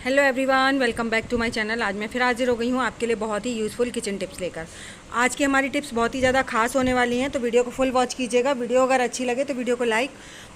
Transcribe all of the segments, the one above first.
Hello everyone, welcome back to my channel. आज मैं फिर हाजिर हो गई हूँ आपके लिए बहुत ही यूज़फुल किचन टिप्स लेकर। आज की हमारी टिप्स बहुत ही ज़्यादा खास होने वाली हैं, तो वीडियो को फुल वॉच कीजिएगा। वीडियो अगर अच्छी लगे तो वीडियो को लाइक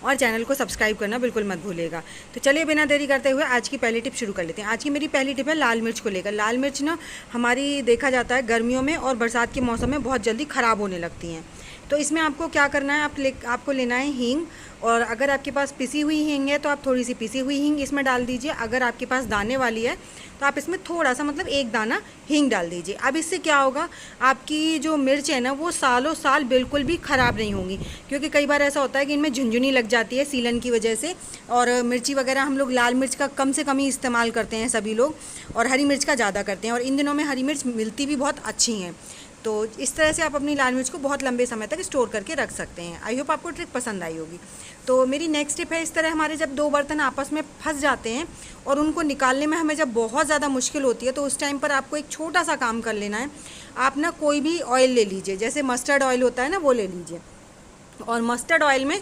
और चैनल को सब्सक्राइब करना बिल्कुल मत भूलिएगा। तो चलिए बिना देरी करते हुए आज की पहली टिप शुरू कर लेते हैं। आज की मेरी पहली टिप है लाल मिर्च को लेकर। लाल मिर्च ना हमारी देखा जाता है गर्मियों में और बरसात के मौसम में बहुत जल्दी ख़राब होने लगती हैं। तो इसमें आपको क्या करना है, आपको लेना है हींग। और अगर आपके पास पिसी हुई हींग है तो आप थोड़ी सी पिसी हुई हींग इसमें डाल दीजिए। अगर आपके पास दाने वाली है तो आप इसमें थोड़ा सा मतलब एक दाना हींग डाल दीजिए। अब इससे क्या होगा, आपकी जो मिर्च है ना वो सालों साल बिल्कुल भी ख़राब नहीं होंगी। क्योंकि कई बार ऐसा होता है कि इनमें झुनझुनी लग जाती है सीलन की वजह से। और मिर्ची वगैरह हम लोग लाल मिर्च का कम से कम ही इस्तेमाल करते हैं सभी लोग, और हरी मिर्च का ज़्यादा करते हैं। और इन दिनों में हरी मिर्च मिलती भी बहुत अच्छी हैं। तो इस तरह से आप अपनी लाल मिर्च को बहुत लंबे समय तक स्टोर करके रख सकते हैं। आई होप आपको ट्रिक पसंद आई होगी। तो मेरी नेक्स्ट टिप है, इस तरह हमारे जब दो बर्तन आपस में फंस जाते हैं और उनको निकालने में हमें जब बहुत ज़्यादा मुश्किल होती है, तो उस टाइम पर आपको एक छोटा सा काम कर लेना है। आप ना कोई भी ऑयल ले लीजिए, जैसे मस्टर्ड ऑयल होता है ना, वो ले लीजिए। और मस्टर्ड ऑयल में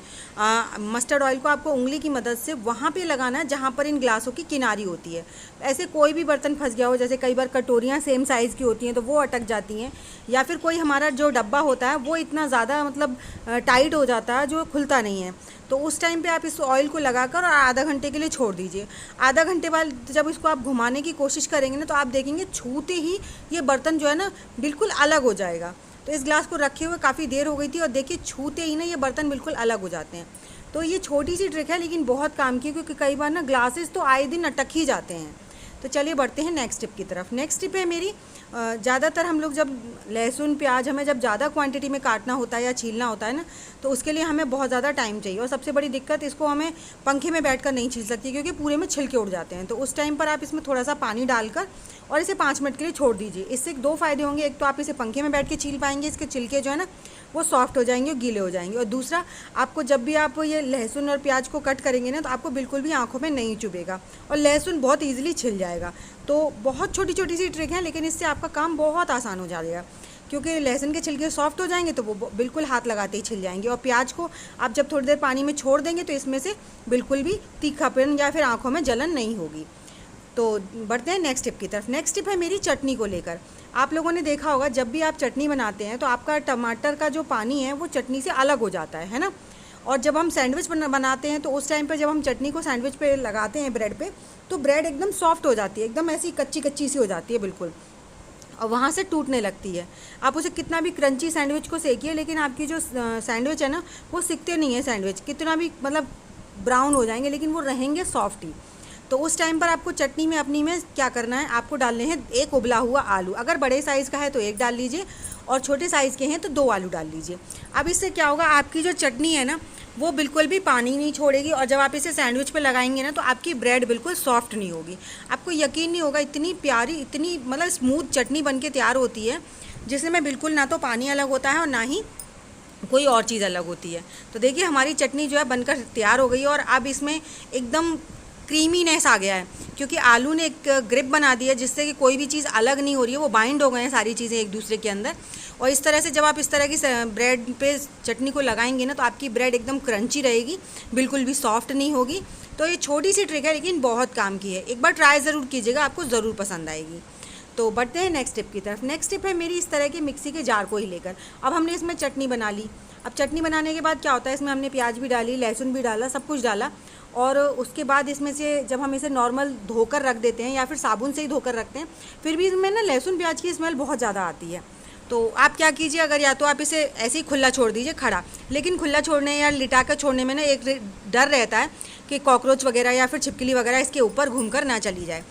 मस्टर्ड ऑयल को आपको उंगली की मदद से वहाँ पे लगाना है जहाँ पर इन ग्लासों की किनारी होती है। ऐसे कोई भी बर्तन फंस गया हो, जैसे कई बार कटोरियाँ सेम साइज़ की होती हैं तो वो अटक जाती हैं, या फिर कोई हमारा जो डब्बा होता है वो इतना ज़्यादा मतलब टाइट हो जाता है जो खुलता नहीं है। तो उस टाइम पे आप इस ऑयल को लगाकर और आधा घंटे के लिए छोड़ दीजिए। आधा घंटे बाद जब इसको आप घुमाने की कोशिश करेंगे ना, तो आप देखेंगे छूते ही ये बर्तन जो है ना बिल्कुल अलग हो जाएगा। तो इस ग्लास को रखे हुए काफ़ी देर हो गई थी और देखिए छूते ही ना ये बर्तन बिल्कुल अलग हो जाते हैं। तो ये छोटी सी ट्रिक है लेकिन बहुत काम की, क्योंकि कई बार ना ग्लासेस तो आए दिन अटक ही जाते हैं। तो चलिए बढ़ते हैं नेक्स्ट टिप की तरफ। नेक्स्ट टिप है मेरी, ज़्यादातर हम लोग जब लहसुन प्याज हमें जब ज़्यादा क्वांटिटी में काटना होता है या छीलना होता है ना, तो उसके लिए हमें बहुत ज़्यादा टाइम चाहिए। और सबसे बड़ी दिक्कत, इसको हमें पंखे में बैठकर नहीं छील सकती क्योंकि पूरे में छिलके उड़ जाते हैं। तो उस टाइम पर आप इसमें थोड़ा सा पानी डालकर और इसे 5 मिनट के लिए छोड़ दीजिए। इससे दो फ़ायदे होंगे, एक तो आप इसे पंखे में बैठ के छील पाएंगे, इसके छिलके जो है ना वो सॉफ्ट हो जाएंगे और गीले हो जाएंगे। और दूसरा, आपको जब भी आप ये लहसुन और प्याज को कट करेंगे ना, तो आपको बिल्कुल भी आंखों में नहीं चुभेगा और लहसुन बहुत ईजिली छिल जाएगा। तो बहुत छोटी छोटी सी ट्रिक है लेकिन इससे आपका काम बहुत आसान हो जाएगा, क्योंकि लहसुन के छिलके सॉफ्ट हो जाएंगे तो वो बिल्कुल हाथ लगाते ही छिल जाएंगे। और प्याज को आप जब थोड़ी देर पानी में छोड़ देंगे तो इसमें से बिल्कुल भी तीखापन या फिर आंखों में जलन नहीं होगी। तो बढ़ते हैं नेक्स्ट टिप की तरफ। नेक्स्ट टिप है मेरी चटनी को लेकर। आप लोगों ने देखा होगा जब भी आप चटनी बनाते हैं तो आपका टमाटर का जो पानी है वो चटनी से अलग हो जाता है ना। और जब हम सैंडविच बनाते हैं तो उस टाइम पे जब हम चटनी को सैंडविच पे लगाते हैं ब्रेड पे, तो ब्रेड एकदम सॉफ्ट हो जाती है, एकदम ऐसी कच्ची कच्ची सी हो जाती है बिल्कुल, और वहाँ से टूटने लगती है। आप उसे कितना भी क्रंची सैंडविच को सेकिए लेकिन आपकी जो सैंडविच है ना वो सिकते नहीं है। सैंडविच कितना भी मतलब ब्राउन हो जाएंगे लेकिन वो रहेंगे सॉफ्ट ही। तो उस टाइम पर आपको चटनी में अपनी में क्या करना है, आपको डालने हैं एक उबला हुआ आलू। अगर बड़े साइज़ का है तो एक डाल लीजिए और छोटे साइज़ के हैं तो 2 आलू डाल लीजिए। अब इससे क्या होगा, आपकी जो चटनी है ना वो बिल्कुल भी पानी नहीं छोड़ेगी, और जब आप इसे सैंडविच पे लगाएंगे ना तो आपकी ब्रेड बिल्कुल सॉफ्ट नहीं होगी। आपको यकीन नहीं होगा, इतनी प्यारी, इतनी मतलब स्मूथ चटनी बन के तैयार होती है जिसमें बिल्कुल ना तो पानी अलग होता है और ना ही कोई और चीज़ अलग होती है। तो देखिए हमारी चटनी जो है बनकर तैयार हो गई है, और अब इसमें एकदम क्रीमीनेस आ गया है क्योंकि आलू ने एक ग्रिप बना दिया जिससे कि कोई भी चीज़ अलग नहीं हो रही है, वो बाइंड हो गए हैं सारी चीज़ें एक दूसरे के अंदर। और इस तरह से जब आप इस तरह की ब्रेड पे चटनी को लगाएंगे ना तो आपकी ब्रेड एकदम क्रंची रहेगी, बिल्कुल भी सॉफ्ट नहीं होगी। तो ये छोटी सी ट्रिक है लेकिन बहुत काम की है, एक बार ट्राई ज़रूर कीजिएगा, आपको ज़रूर पसंद आएगी। तो बढ़ते हैं नेक्स्ट टिप की तरफ। नेक्स्ट टिप है मेरी इस तरह के मिक्सी के जार को ही लेकर। अब हमने इसमें चटनी बना ली। अब चटनी बनाने के बाद क्या होता है, इसमें हमने प्याज भी डाली, लहसुन भी डाला, सब कुछ डाला, और उसके बाद इसमें से जब हम इसे नॉर्मल धोकर रख देते हैं या फिर साबुन से ही धोकर रखते हैं, फिर भी इसमें ना लहसुन प्याज की स्मेल बहुत ज़्यादा आती है। तो आप क्या कीजिए, अगर या तो आप इसे ऐसे ही खुला छोड़ दीजिए खड़ा, लेकिन खुला छोड़ने या लिटा कर छोड़ने में ना एक डर रहता है कि कॉकरोच वगैरह या फिर छिपकली वगैरह इसके ऊपर घूमकर ना चली जाए।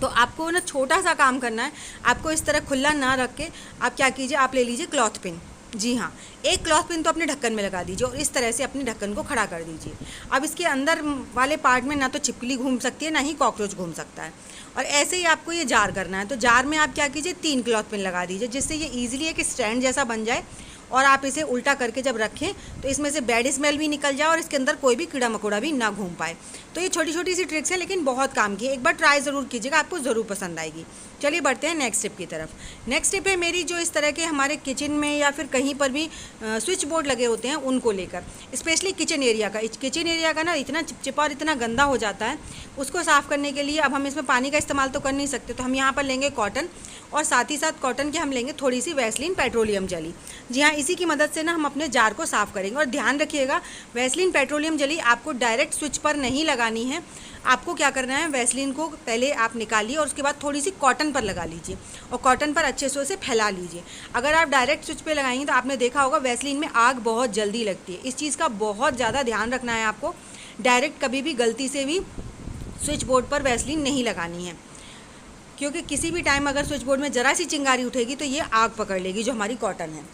तो आपको ना छोटा सा काम करना है, आपको इस तरह खुला ना रख के आप क्या कीजिए, आप ले लीजिए क्लॉथ पिन। जी हाँ, एक क्लॉथ पिन तो अपने ढक्कन में लगा दीजिए और इस तरह से अपने ढक्कन को खड़ा कर दीजिए। अब इसके अंदर वाले पार्ट में ना तो छिपकली घूम सकती है ना ही कॉकरोच घूम सकता है। और ऐसे ही आपको ये जार करना है। तो जार में आप क्या कीजिए, 3 क्लॉथ पिन लगा दीजिए जिससे ये ईजिली एक स्टैंड जैसा बन जाए और आप इसे उल्टा करके जब रखें तो इसमें से बैड स्मेल भी निकल जाए और इसके अंदर कोई भी कीड़ा मकोड़ा भी ना घूम पाए। तो ये छोटी छोटी सी ट्रिक्स है लेकिन बहुत काम की है, एक बार ट्राई ज़रूर कीजिएगा, आपको ज़रूर पसंद आएगी। चलिए बढ़ते हैं नेक्स्ट टिप की तरफ। नेक्स्ट टिप है मेरी जो इस तरह के हमारे किचन में या फिर कहीं पर भी स्विच बोर्ड लगे होते हैं उनको लेकर, स्पेशली किचन एरिया का। किचन एरिया का ना इतना चिपचिपा और इतना गंदा हो जाता है, उसको साफ़ करने के लिए अब हम इसमें पानी का इस्तेमाल तो कर नहीं सकते, तो हम यहाँ पर लेंगे कॉटन और साथ ही साथ कॉटन के हम लेंगे थोड़ी सी वैसलीन पेट्रोलियम जेली। जी हाँ, इसी की मदद से ना हम अपने जार को साफ़ करेंगे। और ध्यान रखिएगा वैसलीन पेट्रोलियम जेली आपको डायरेक्ट स्विच पर नहीं लगानी है। आपको क्या करना है, वैसलीन को पहले आप निकालिए और उसके बाद थोड़ी सी कॉटन पर लगा लीजिए और कॉटन पर अच्छे से उसे फैला लीजिए। अगर आप डायरेक्ट स्विच पे लगाएंगे तो आपने देखा होगा वैसलीन में आग बहुत जल्दी लगती है। इस चीज़ का बहुत ज़्यादा ध्यान रखना है आपको। डायरेक्ट कभी भी गलती से भी स्विच बोर्ड पर वैसलीन नहीं लगानी है, क्योंकि किसी भी टाइम अगर स्विच बोर्ड में ज़रा सी चिंगारी उठेगी तो ये आग पकड़ लेगी जो हमारी कॉटन है।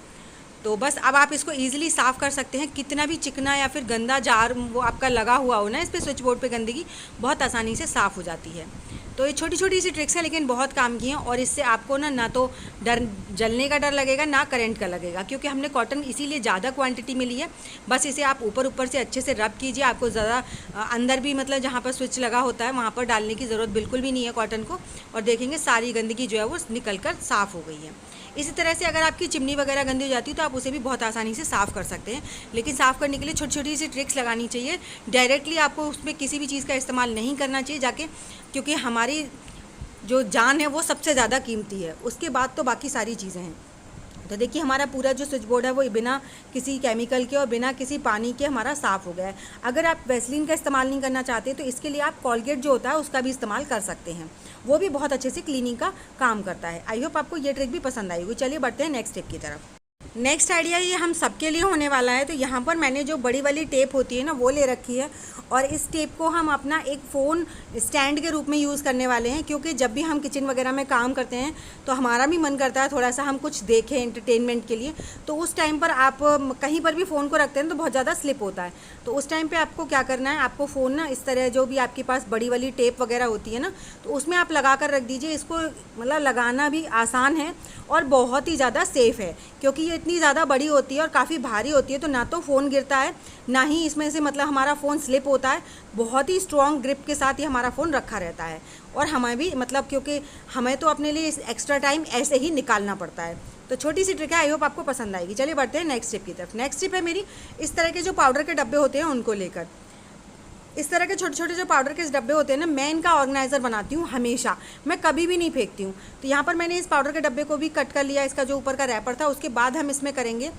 तो बस अब आप इसको ईजिली साफ़ कर सकते हैं। कितना भी चिकना या फिर गंदा जार वो आपका लगा हुआ हो ना इस पर स्विच बोर्ड पे गंदगी बहुत आसानी से साफ़ हो जाती है। तो ये छोटी छोटी सी ट्रिक्स हैं लेकिन बहुत काम की हैं और इससे आपको ना तो डर जलने का डर लगेगा ना करंट का लगेगा, क्योंकि हमने कॉटन इसीलिए ज़्यादा क्वांटिटी में ली है। बस इसे आप ऊपर से अच्छे से रब कीजिए। आपको ज़्यादा अंदर भी मतलब जहाँ पर स्विच लगा होता है वहाँ पर डालने की ज़रूरत बिल्कुल भी नहीं है कॉटन को, और देखेंगे सारी गंदगी जो है वो निकल कर साफ़ हो गई है। इसी तरह से अगर आपकी चिमनी वगैरह गंदी हो जाती है तो आप उसे भी बहुत आसानी से साफ़ कर सकते हैं, लेकिन साफ़ करने के लिए छोटी छोटी सी ट्रिक्स लगानी चाहिए। डायरेक्टली आपको उसमें किसी भी चीज़ का इस्तेमाल नहीं करना चाहिए जाके, क्योंकि हमारी जो जान है वो सबसे ज़्यादा कीमती है, उसके बाद तो बाकी सारी चीज़ें हैं। तो देखिए हमारा पूरा जो स्विच बोर्ड है वो बिना किसी केमिकल के और बिना किसी पानी के हमारा साफ़ हो गया है। अगर आप वैसलीन का इस्तेमाल नहीं करना चाहते तो इसके लिए आप कॉलगेट जो होता है उसका भी इस्तेमाल कर सकते हैं, वो भी बहुत अच्छे से क्लीनिंग का काम करता है। आई होप आपको ये ट्रिक भी पसंद आई होगी। चलिए बढ़ते हैं नेक्स्ट टिप की तरफ। नेक्स्ट आइडिया ये हम सबके लिए होने वाला है। तो यहाँ पर मैंने जो बड़ी वाली टेप होती है ना वो ले रखी है, और इस टेप को हम अपना एक फ़ोन स्टैंड के रूप में यूज़ करने वाले हैं, क्योंकि जब भी हम किचन वगैरह में काम करते हैं तो हमारा भी मन करता है थोड़ा सा हम कुछ देखें एंटरटेनमेंट के लिए। तो उस टाइम पर आप कहीं पर भी फ़ोन को रखते हैं तो बहुत ज़्यादा स्लिप होता है। तो उस टाइम पर आपको क्या करना है, आपको फ़ोन ना इस तरह जो भी आपके पास बड़ी वाली टेप वगैरह होती है ना तो उसमें आप लगा कर रख दीजिए। इसको मतलब लगाना भी आसान है और बहुत ही ज़्यादा सेफ़ है, क्योंकि ये इतनी ज़्यादा बड़ी होती है और काफ़ी भारी होती है। तो ना तो फ़ोन गिरता है ना ही इसमें से मतलब हमारा फ़ोन स्लिप होता है। बहुत ही स्ट्रॉन्ग ग्रिप के साथ ही हमारा फ़ोन रखा रहता है, और हमें भी मतलब क्योंकि हमें तो अपने लिए एक्स्ट्रा टाइम ऐसे ही निकालना पड़ता है। तो छोटी सी ट्रिक है, आई होप आपको पसंद आएगी। चलिए बढ़ते हैं नेक्स्ट टिप की तरफ। नेक्स्ट टिप है मेरी इस तरह के जो पाउडर के डब्बे होते हैं उनको लेकर। इस तरह के छोटे छोटे जो पाउडर के डब्बे होते हैं ना, मैं इनका ऑर्गेनाइज़र बनाती हूँ हमेशा, मैं कभी भी नहीं फेंकती हूँ। तो यहाँ पर मैंने इस पाउडर के डब्बे को भी कट कर लिया, इसका जो ऊपर का रैपर था। उसके बाद हम इसमें करेंगे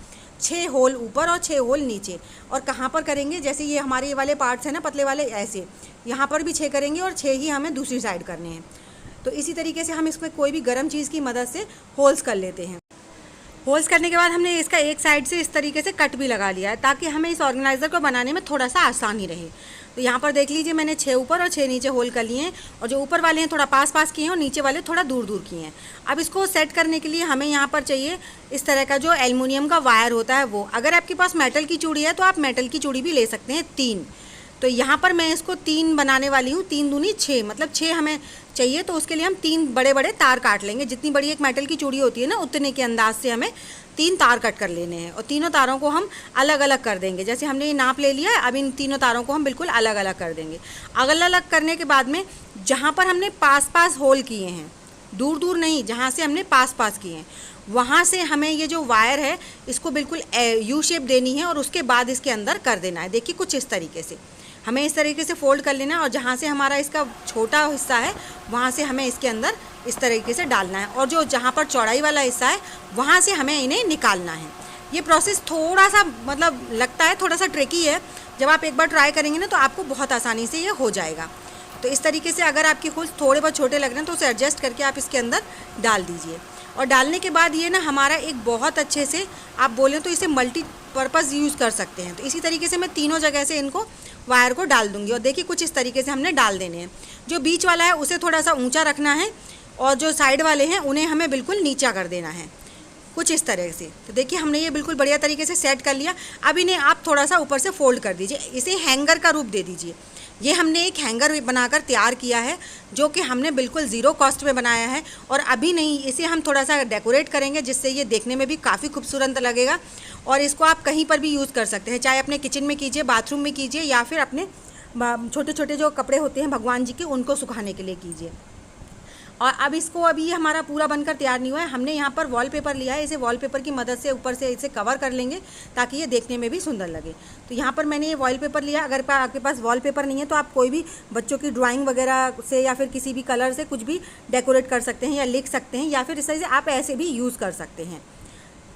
6 होल ऊपर और 6 होल नीचे। और कहाँ पर करेंगे, जैसे ये हमारे ये वाले पार्ट्स हैं ना पतले वाले, ऐसे यहाँ पर भी 6 करेंगे और 6 ही हमें दूसरी साइड करने हैं। तो इसी तरीके से हम इसमें कोई भी गर्म चीज़ की मदद से होल्स कर लेते हैं। होल्स करने के बाद हमने इसका एक साइड से इस तरीके से कट भी लगा लिया है, ताकि हमें इस ऑर्गेनाइज़र को बनाने में थोड़ा सा आसानी रहे। तो यहाँ पर देख लीजिए मैंने 6 ऊपर और 6 नीचे होल कर लिए हैं, और जो ऊपर वाले हैं थोड़ा पास पास किए हैं और नीचे वाले थोड़ा दूर दूर किए हैं। अब इसको सेट करने के लिए हमें यहाँ पर चाहिए इस तरह का जो एल्युमिनियम का वायर होता है वो। अगर आपके पास मेटल की चूड़ी है तो आप मेटल की चूड़ी भी ले सकते हैं 3। तो यहाँ पर मैं इसको 3 बनाने वाली हूँ, 3 दूनी 6, मतलब 6 हमें चाहिए। तो उसके लिए हम 3 बड़े बड़े तार काट लेंगे। जितनी बड़ी एक मेटल की चूड़ी होती है ना उतने के अंदाज से हमें 3 तार कट कर लेने हैं, और तीनों तारों को हम अलग अलग कर देंगे। जैसे हमने ये नाप ले लिया है, अब इन तीनों तारों को हम बिल्कुल अलग अलग कर देंगे। अलग अलग करने के बाद में जहाँ पर हमने पास पास होल किए हैं, दूर दूर नहीं, जहाँ से हमने पास पास किए हैं वहाँ से हमें ये जो वायर है इसको बिल्कुल यू शेप देनी है, और उसके बाद इसके अंदर कर देना है। देखिए कुछ इस तरीके से हमें इस तरीके से फोल्ड कर लेना है, और जहाँ से हमारा इसका छोटा हिस्सा है वहाँ से हमें इसके अंदर इस तरीके से डालना है, और जो जहाँ पर चौड़ाई वाला हिस्सा है वहाँ से हमें इन्हें निकालना है। ये प्रोसेस थोड़ा सा मतलब लगता है थोड़ा सा ट्रिकी है, जब आप एक बार ट्राई करेंगे ना तो आपको बहुत आसानी से ये हो जाएगा। तो इस तरीके से अगर आपके होल्स थोड़े बहुत छोटे लग रहे हैं तो उसे एडजस्ट करके आप इसके अंदर डाल दीजिए। और डालने के बाद ये ना हमारा एक बहुत अच्छे से आप बोलें तो इसे मल्टीपर्पज़ यूज़ कर सकते हैं। तो इसी तरीके से मैं तीनों जगह से इनको वायर को डाल दूंगी, और देखिए कुछ इस तरीके से हमने डाल देने हैं। जो बीच वाला है उसे थोड़ा सा ऊंचा रखना है, और जो साइड वाले हैं उन्हें हमें बिल्कुल नीचा कर देना है, कुछ इस तरह से। तो देखिए हमने ये बिल्कुल बढ़िया तरीके से सेट कर लिया। अब इन्हें आप थोड़ा सा ऊपर से फोल्ड कर दीजिए, इसे हैंगर का रूप दे दीजिए, ये हमने एक हैंगर बनाकर तैयार किया है, जो कि हमने बिल्कुल ज़ीरो कॉस्ट में बनाया है। और अभी नहीं, इसे हम थोड़ा सा डेकोरेट करेंगे जिससे ये देखने में भी काफ़ी खूबसूरत लगेगा। और इसको आप कहीं पर भी यूज़ कर सकते हैं, चाहे अपने किचन में कीजिए, बाथरूम में कीजिए, या फिर अपने छोटे छोटे जो कपड़े होते हैं भगवान जी के, उनको सुखाने के लिए कीजिए। और अब इसको, अभी ये हमारा पूरा बनकर तैयार नहीं हुआ है, हमने यहाँ पर वॉलपेपर लिया है। इसे वॉलपेपर की मदद से ऊपर से इसे कवर कर लेंगे ताकि ये देखने में भी सुंदर लगे। तो यहाँ पर मैंने ये वॉलपेपर लिया। अगर आपके पास वॉलपेपर नहीं है तो आप कोई भी बच्चों की ड्राइंग वगैरह से या फिर किसी भी कलर से कुछ भी डेकोरेट कर सकते हैं या लिख सकते हैं, या फिर इस तरह से आप ऐसे भी यूज़ कर सकते हैं।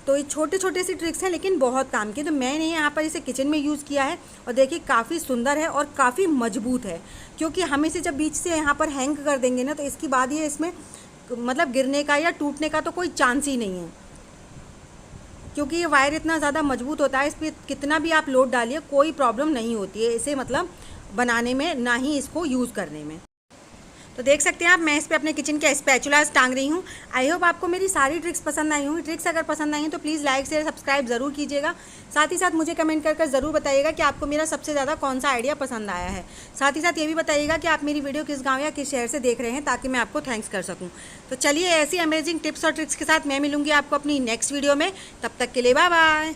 तो ये छोटे छोटे सी ट्रिक्स हैं लेकिन बहुत काम की। तो मैंने यहाँ पर इसे किचन में यूज़ किया है और देखिए काफ़ी सुंदर है और काफ़ी मजबूत है, क्योंकि हम इसे जब बीच से यहाँ पर हैंग कर देंगे ना, तो इसके बाद ये इसमें मतलब गिरने का या टूटने का तो कोई चांस ही नहीं है, क्योंकि ये वायर इतना ज़्यादा मजबूत होता है। इस पर कितना भी आप लोड डालिए कोई प्रॉब्लम नहीं होती है इसे मतलब बनाने में, ना ही इसको यूज़ करने में। तो देख सकते हैं आप, मैं इस पे अपने किचन के स्पैचुलास टांग रही हूँ। आई होप आपको मेरी सारी ट्रिक्स पसंद आई होंगी। ट्रिक्स अगर पसंद आई हैं तो प्लीज़ लाइक शेयर सब्सक्राइब ज़रूर कीजिएगा। साथ ही साथ मुझे कमेंट कर ज़रूर बताइएगा कि आपको मेरा सबसे ज़्यादा कौन सा आइडिया पसंद आया है। साथ ही साथ ये भी बताइएगा कि आप मेरी वीडियो किस गाँव या किस शहर से देख रहे हैं, ताकि मैं आपको थैंक्स कर सकूँ। तो चलिए, ऐसी अमेजिंग टिप्स और ट्रिक्स के साथ मैं मिलूँगी आपको अपनी नेक्स्ट वीडियो में। तब तक के लिए बाय बाय।